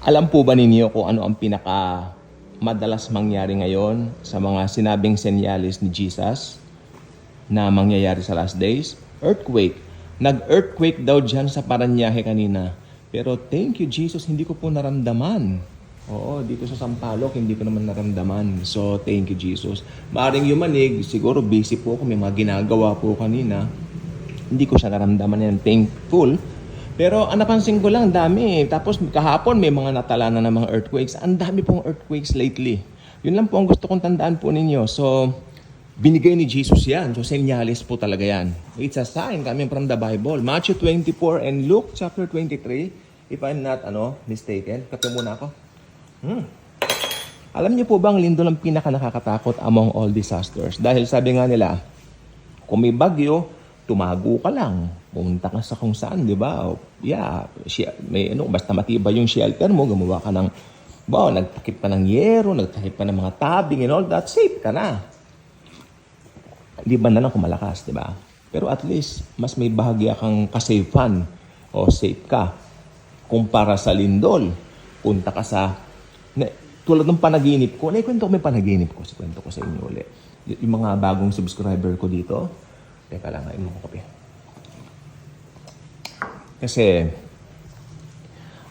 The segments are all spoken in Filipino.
Alam po ba ninyo kung ano ang pinaka madalas mangyari ngayon sa mga sinabing senyales ni Jesus na mangyayari sa last days? Earthquake. Nag-earthquake daw dyan sa Parañaque kanina. Pero thank you Jesus, hindi ko po naramdaman. Oo, dito sa Sampaloc, hindi ko naman naramdaman. So, thank you Jesus. Maaring yumanig, siguro busy po ako, may mga ginagawa po kanina. Hindi ko siya naramdaman yan. Thankful. Pero ang napansin ko lang, dami. Tapos kahapon may mga natala na ng mga earthquakes. Ang dami pong earthquakes lately. Yun lang po ang gusto kong tandaan po ninyo. So, binigay ni Jesus yan. So, senyales po talaga yan. It's a sign coming from the Bible. Matthew 24 and Luke chapter 23. If I'm not mistaken. Kape muna ako. Alam niyo po ba ang lindol ang pinaka nakakatakot among all disasters? Dahil sabi nga nila, kung may bagyo, tumago ka lang. Pumunta ka sa kung saan, di ba? Yeah, basta matibay yung shelter mo, gumawa ka ng, nagtakip pa ng yero, nagtakip pa ng mga tabing and all that, safe ka na. Hindi ba na lang kung malakas, di ba? Pero at least, mas may bahagya kang kasafean o safe ka. Kumpara sa lindol, punta ka sa, tulad ng panaginip ko, naikwento ko may panaginip ko, kwento ko sa inyo ulit. Yung mga bagong subscriber ko dito, teka lang, ayun mo ko kape. Kasi,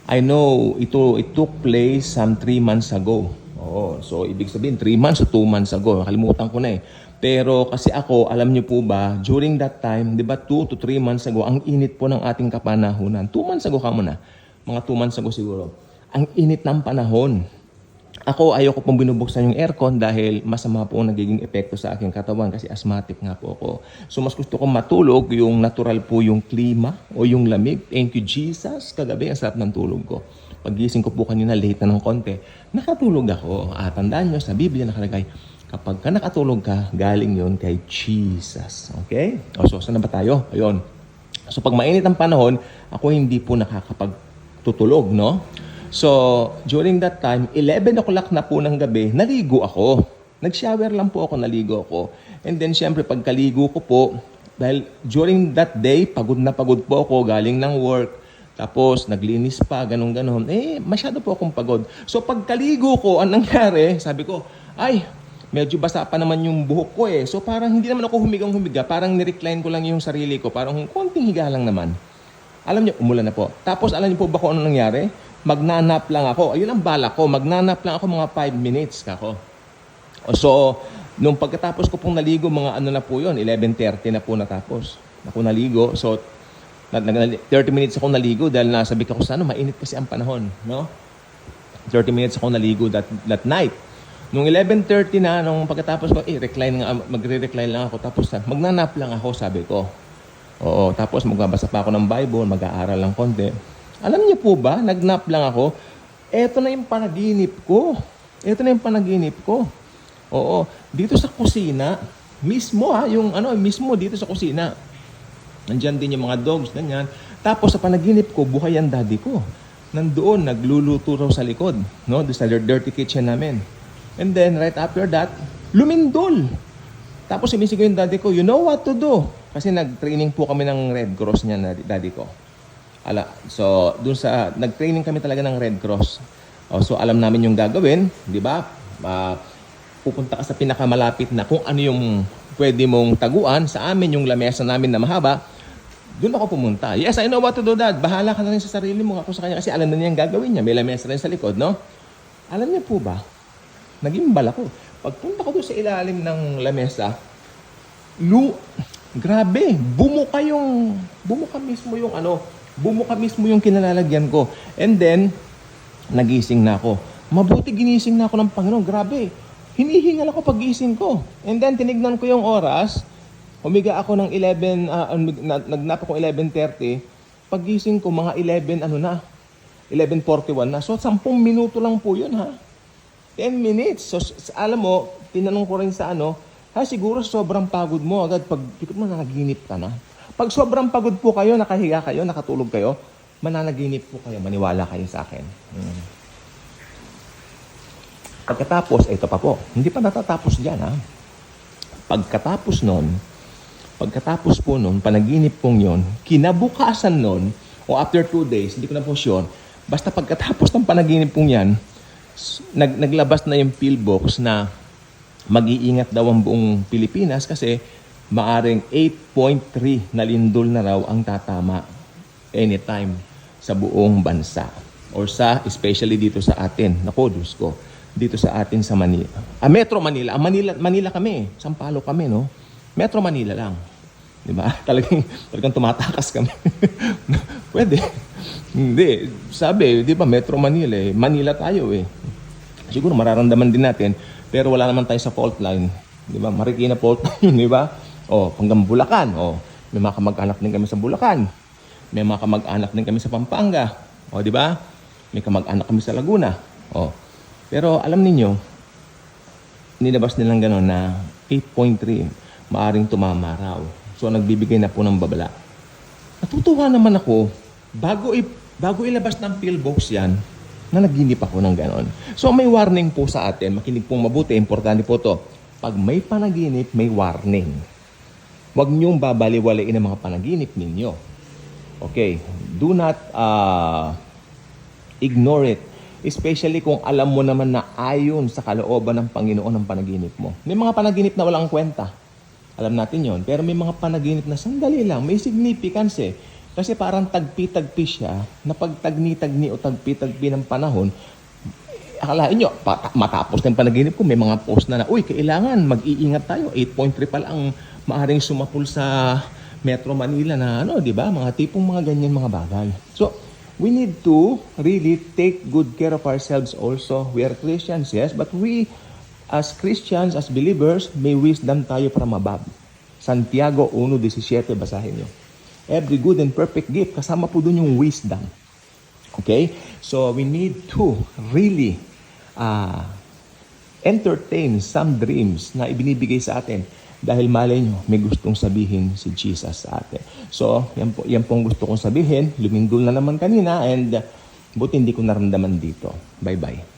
I know, it took place some 3 months ago. Oo, so ibig sabihin, 3 months o 2 months ago. Nakalimutan ko na eh. Pero kasi ako, alam niyo po ba, during that time, di ba 2 to 3 months ago, ang init po ng ating kapanahunan. 2 months ago ka muna. Mga 2 months ago siguro. Ang init ng panahon. Ako, ayoko pong binubuksan yung aircon dahil masama po ang nagiging epekto sa aking katawan kasi asthmatic nga po ako. So, mas gusto kong matulog yung natural po yung klima o yung lamig. Thank you, Jesus. Kagabi, ang sarap ng tulog ko. Pagising ko po kanina, late na ng konti. Nakatulog ako. Tandaan nyo, sa Biblia nakalagay, kapag ka nakatulog ka, galing yon kay Jesus. Okay? So, saan na ba tayo? Ayun. So, pag mainit ang panahon, ako hindi po nakakapagtutulog, no? So, during that time, 11 o'clock na po ng gabi, naligo ako. Nag-shower lang po ako, naligo ako. And then, syempre, pagkaligo ko po, dahil during that day, pagod na pagod po ako, galing ng work, tapos naglinis pa, ganun-ganon. Masyado po akong pagod. So, pagkaligo ko, anong nangyari? Sabi ko, medyo basa pa naman yung buhok ko eh. So, parang hindi naman ako humigang-humiga. Parang nirecline ko lang yung sarili ko. Parang konting higa lang naman. Alam niyo, umulan na po. Tapos, alam niyo po ba kung ano nangyari? Magnanap lang ako. Ayun ang balak ko. Magnanap lang ako mga 5 minutes kako. So, nung pagkatapos ko pong naligo, mga na po yun, 11:30 na po natapos. Ako naligo. So, 30 minutes ako naligo dahil nasabi ko sa mainit kasi ang panahon. No? 30 minutes ako naligo that night. Nung 11:30 na, nung pagkatapos ko, magre-recline lang ako. Tapos, magnanap lang ako, sabi ko. Oo, tapos magbabasa pa ako ng Bible, mag-aaral lang konti. Alam niyo po ba, nagnap lang ako, eto na yung panaginip ko. Oo, dito sa kusina, mismo mismo dito sa kusina. Nandiyan din yung mga dogs, ganyan. Tapos sa panaginip ko, buhay ang daddy ko. Nandoon, nagluluto raw sa likod, no? Doon sa dirty kitchen namin. And then, right after that, lumindol. Tapos sumisigaw yung daddy ko, you know what to do. Kasi nag-training po kami ng Red Cross niya na daddy ko. So, nag-training kami talaga ng Red Cross. So, alam namin yung gagawin, di ba? Pupunta ka sa pinakamalapit na kung ano yung pwede mong taguan. Sa amin, yung lamesa namin na mahaba, doon ako pumunta. Yes, I know what to do, Dad. Bahala ka na rin sa sarili mo. Ako sa kanya kasi alam na niya yung gagawin niya. May lamesa rin sa likod, no? Alam niyo po ba? Nag-imbal ako. Pagpunta ko doon sa ilalim ng lamesa, grabe, bumuka mismo yung kinalalagyan ko. And then, nagising na ako. Mabuti ginising na ako ng Panginoon. Grabe, hinihingal ako pag-gising ko. And then, tinignan ko yung oras. Humiga ako ng 11, nagnap ako 11:30. Pag-gising ko, mga 11:41 na. So, 10 minuto lang po yun, ha? 10 minutes. So, alam mo, tinanong ko rin sa siguro sobrang pagod mo. Agad, pag ikot mo, nanaginip ka na. Pag sobrang pagod po kayo, nakahiga kayo, nakatulog kayo, mananaginip po kayo, maniwala kayo sa akin. Pagkatapos, ito pa po, hindi pa natatapos dyan, ha? Pagkatapos po nun, panaginip pong yon, kinabukasan nun, o after 2 days, hindi ko na po sure, Basta pagkatapos ng panaginip kong yan, naglabas na yung pillbox na mag-iingat daw ang buong Pilipinas kasi maaring 8.3 na lindol na raw ang tatama anytime sa buong bansa. Or especially dito sa atin. Naku, Diyos ko. Dito sa atin sa Manila. Metro Manila. Manila kami. Sampalo kami, no? Metro Manila lang. Di ba? Talagang tumatakas kami. Pwede. Hindi. Sabi, di ba, Metro Manila eh. Manila tayo eh. Siguro mararamdaman din natin. Pero wala naman tayo sa fault line. Di ba? Marikina fault line, di ba? O, hanggang Bulacan. O, may mga kamag-anak din kami sa Bulacan. May mga kamag-anak din kami sa Pampanga. O, di ba? May kamag-anak kami sa Laguna. O. Pero alam ninyo, nilabas nilang gano'n na 8.3 maaring tumama raw. So, nagbibigay na po ng babala. Natutuwa naman ako, bago ilabas ng pillbox yan, na naginip ako ng gano'n. So, may warning po sa atin. Makinig pong mabuti. Importante po to. Pag may panaginip, may warning. Huwag niyong babaliwalain ang mga panaginip ninyo. Okay. Do not ignore it. Especially kung alam mo naman na ayon sa kalooban ng Panginoon ng panaginip mo. May mga panaginip na walang kwenta. Alam natin yon. Pero may mga panaginip na sandali lang, may significance eh. Kasi parang tagpi-tagpi siya, na pag tagni-tagni o tagpi-tagpi ng panahon, akalain nyo, matapos ng panaginip ko, may mga post na uy, kailangan mag-iingat tayo. 8.3 pala ang maaring sumapul sa Metro Manila na di ba? Mga tipong mga ganyan mga bagay. So, we need to really take good care of ourselves also. We are Christians, yes, but we as Christians, as believers, may wisdom tayo from above. Santiago 1:17, basahin nyo. Every good and perfect gift, kasama po dun yung wisdom. Okay? So, we need to really entertain some dreams na ibinibigay sa atin dahil malay nyo, may gustong sabihin si Jesus sa atin. So, yan pong gusto kong sabihin. Lumindol na naman kanina and buti hindi ko naramdaman dito. Bye-bye.